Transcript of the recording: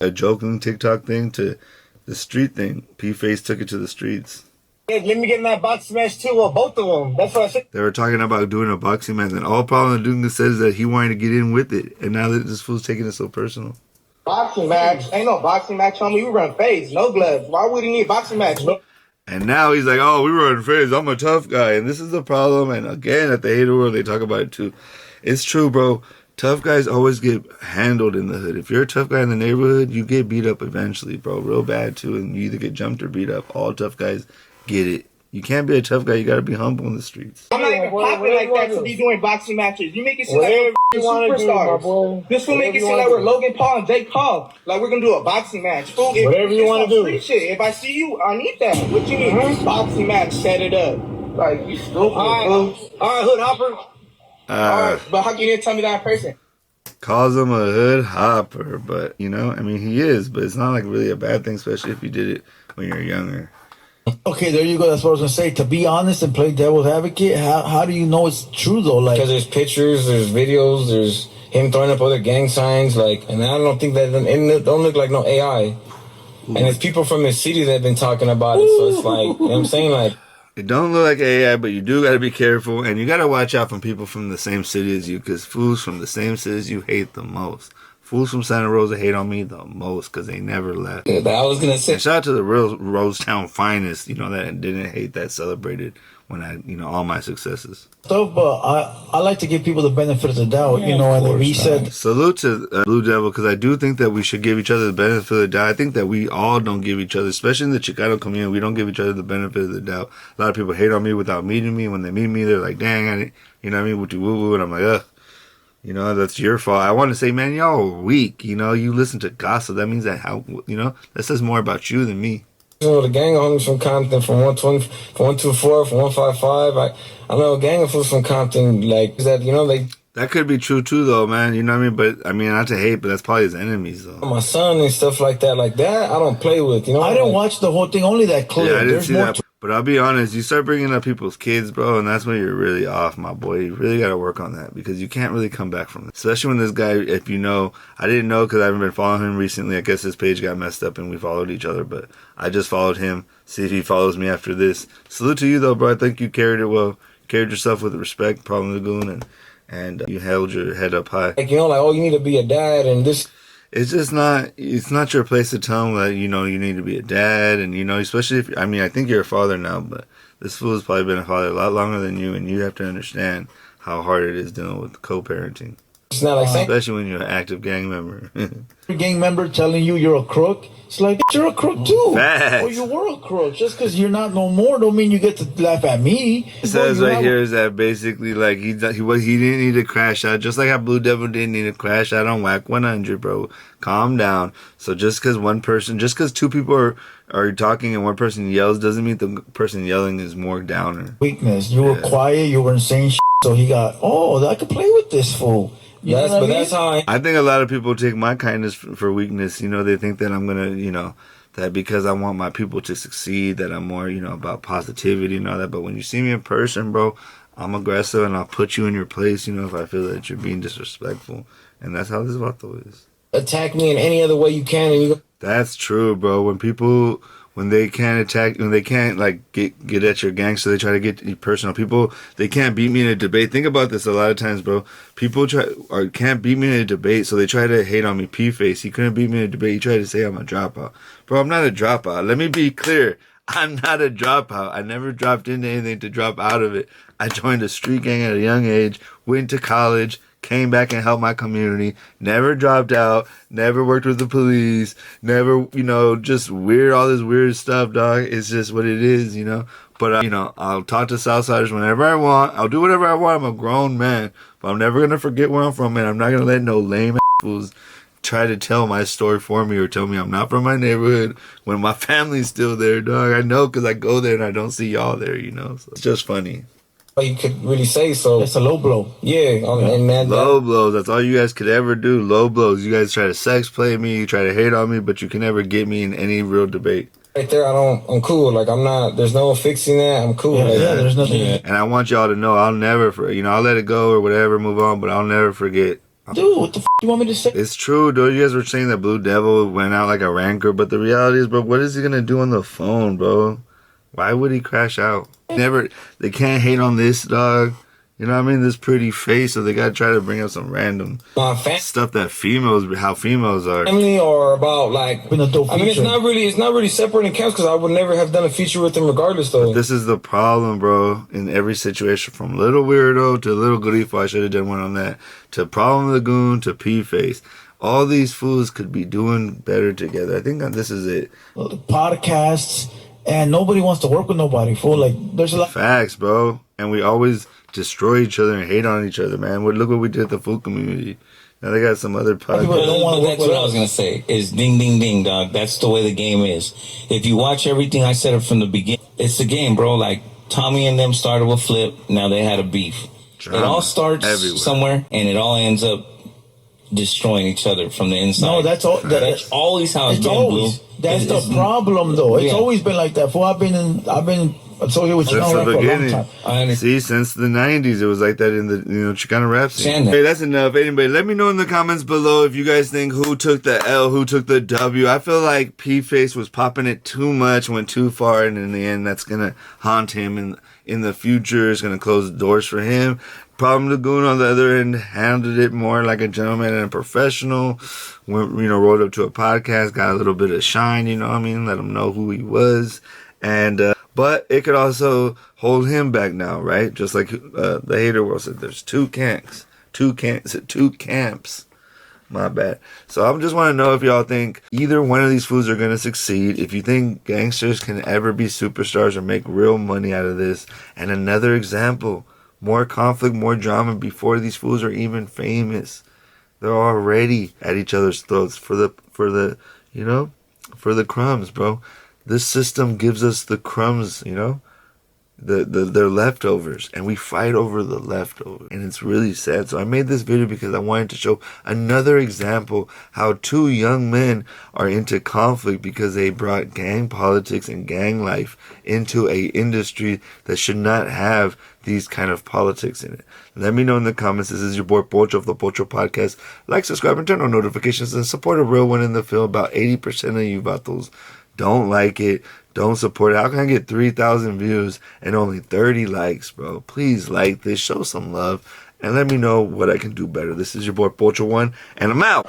a joking TikTok thing to the street thing. Pface took it to the streets. Hey, let me get in that boxing match too, or both of them. That's what I said. They were talking about doing a boxing match, and all Problem and Goon says that he wanted to get in with it, and now that this fool's taking it so personal. Boxing match? Ain't no boxing match, homie. We run Pface, no gloves. Why would he need a boxing match? And now he's like, oh, we run Pface. I'm a tough guy, and this is the problem. And again, at the Hater World, they talk about it too. It's true, bro. Tough guys always get handled in the hood. If you're a tough guy in the neighborhood, you get beat up eventually, bro. Real bad too, and you either get jumped or beat up. All tough guys get it. You can't be a tough guy. You gotta be humble in the streets. I'm not even popping like that to be doing boxing matches. You make it seem like we're superstars. This will make it seem like we're Logan Paul and Jake Paul. Like we're gonna do a boxing match. Whatever you want to do. Shit. If I see you, I need that. What you mean? Boxing match. Set it up. Like you stupid. All right, Hood Hopper. All right, but how can you didn't tell me that in person? Calls him a hood hopper, but you know, I mean, he is, but it's not like really a bad thing, especially if you did it when you're younger. Okay, there you go. That's what I was gonna say. To be honest and play devil's advocate, how do you know it's true though? Like, because there's pictures, there's videos, there's him throwing up other gang signs, like, and I don't think that it don't look like no AI. And it's people from the city that have been talking about it, so it's like, you know what I'm saying, like. It don't look like AI, but you do got to be careful, and you got to watch out from people from the same city as you, because fools from the same cities you hate the most. Fools from Santa Rosa hate on me the most because they never left. Yeah, I was gonna say. And shout out to the real Rosetown finest, you know, that didn't hate, that celebrated when I, you know, all my successes. Stuff, but I like to give people the benefit of the doubt, you know, and then we said. Salute to Blue Devil, because I do think that we should give each other the benefit of the doubt. I think that we all don't give each other, especially in the Chicano community, we don't give each other the benefit of the doubt. A lot of people hate on me without meeting me. When they meet me, they're like, dang, I didn't, you know what I mean, woo-woo, and I'm like, ugh. You know, that's your fault. I want to say, man, y'all are weak. You know, you listen to gossip. That means that that says more about you than me. You know, the gang of homies from Compton, from 120, from 124, from 155. I know a gang of fools from Compton, like, that, you know, they. That could be true too, though, man. You know what I mean? But I mean, not to hate, but that's probably his enemies, though. My son and stuff like that, I don't play with. You know, I didn't watch the whole thing, only that clip. Yeah, I didn't see that. But I'll be honest, you start bringing up people's kids, bro, and that's when you're really off, my boy. You really got to work on that because you can't really come back from it. Especially when this guy, if you know, I didn't know because I haven't been following him recently. I guess his page got messed up and we followed each other, but I just followed him. See if he follows me after this. Salute to you, though, bro. I think you carried it well. You carried yourself with respect, Problem and Goon, and you held your head up high. Like, you know, like, oh, you need to be a dad and this. It's just not, it's not your place to tell them that, you know, you need to be a dad. And, you know, especially if, I mean, I think you're a father now, but this fool has probably been a father a lot longer than you. And you have to understand how hard it is dealing with co-parenting. It's not like especially when you're an active gang member. A gang member telling you you're a crook. It's like, you're a crook too. Facts. Or you were a crook. Just because you're not no more don't mean you get to laugh at me. It says right here is that basically like he didn't need to crash out, just like how Blue Devil didn't need to crash out on Whack 100, bro. Calm down. So just because two people are talking and one person yells doesn't mean the person yelling is more downer. Weakness. You were quiet. You weren't saying shit. So he got, I could play with this fool. That's how I think a lot of people take my kindness for weakness. You know, they think that I'm gonna, you know, that because I want my people to succeed, that I'm more, you know, about positivity and all that. But when you see me in person, bro, I'm aggressive and I'll put you in your place, you know, if I feel that you're being disrespectful. And that's how this vato is. Attack me in any other way you can, and you. That's true, bro. When they can't attack, when they can't like get at your gang, so they try to get personal. People, they can't beat me in a debate. Think about this a lot of times, bro. People can't beat me in a debate, so they try to hate on me. Pface, he couldn't beat me in a debate. He tried to say I'm a dropout, bro. I'm not a dropout. Let me be clear. I'm not a dropout. I never dropped into anything to drop out of it. I joined a street gang at a young age, went to college, came back and helped my community, never dropped out, never worked with the police, never, you know, just all this weird stuff, dog. It's just what it is, you know. But, you know, I'll talk to Southsiders whenever I want. I'll do whatever I want. I'm a grown man. But I'm never going to forget where I'm from, and I'm not going to let no lame fools try to tell my story for me or tell me I'm not from my neighborhood when my family's still there, dog. I know because I go there and I don't see y'all there, you know. So it's just funny. You could really say so. It's a low blow. Yeah, and man, low blows. That's all you guys could ever do. Low blows. You guys try to sex play me, you try to hate on me, but you can never get me in any real debate. Right there, I'm cool. Like, I'm not, there's no fixing that. I'm cool. There's nothing. And I want y'all to know I'll never, you know, I'll let it go or whatever, move on, but I'll never forget Dude, what the you want me to say? It's true, dude. You guys were saying that Blue Devil went out like a ranker, but the reality is, bro, what is he gonna do on the phone, bro? Why would he crash out? They can't hate on this, dog. You know what I mean? This pretty face, so they gotta try to bring up some random stuff that how females are. Family or about like, I mean, it's not really separating camps because I would never have done a feature with him regardless, though. But this is the problem, bro. In every situation, from Little Weirdo to Little Grifo, I should have done one on that. To Problem and the Goon to Pface. All these fools could be doing better together. I think this is it. The podcasts, and nobody wants to work with nobody. Fool, like there's a lot. Facts, bro. And we always destroy each other and hate on each other, man. Look what we did at the food community. Now they got some other podcasts. That's what I was gonna say. Is ding, ding, ding, dog. That's the way the game is. If you watch everything I said it from the beginning, it's the game, bro. Like Tommy and them started with Flip. Now they had a beef. Drama it all starts somewhere, and it all ends up destroying each other from the inside. No, that's all. That's always how it's been. Always. Blue. That's the problem, though. It's always been like that. For I've been associated with Chicano rap for a long time. See, since the 90s, it was like that in the Chicano rap scene. Hey, that's enough. Anybody, let me know in the comments below if you guys think who took the L, who took the W. I feel like Pface was popping it too much, went too far, and in the end, that's gonna haunt him in the future. It's gonna close the doors for him. Problem the Goon on the other end handled it more like a gentleman and a professional. Went, rolled up to a podcast, got a little bit of shine, let him know who he was. And but it could also hold him back now, right? Just like the hater world said, there's two camps. My bad. So I just want to know if y'all think either one of these fools are going to succeed. If you think gangsters can ever be superstars or make real money out of this. And another example, more conflict, more drama before these fools are even famous. They're already at each other's throats for the crumbs, bro. This system gives us the crumbs, their leftovers, and we fight over the leftovers, and it's really sad. So I made this video because I wanted to show another example how two young men are into conflict because they brought gang politics and gang life into a industry that should not have these kind of politics in it. Let me know in the comments. This is your boy Pocho of the Pocho Podcast. Like, subscribe, and turn on notifications, and support a real one in the field. About 80% of you vatos don't like it. Don't support it. How can I get 3,000 views and only 30 likes, bro? Please like this. Show some love. And let me know what I can do better. This is your boy Pocho1, and I'm out.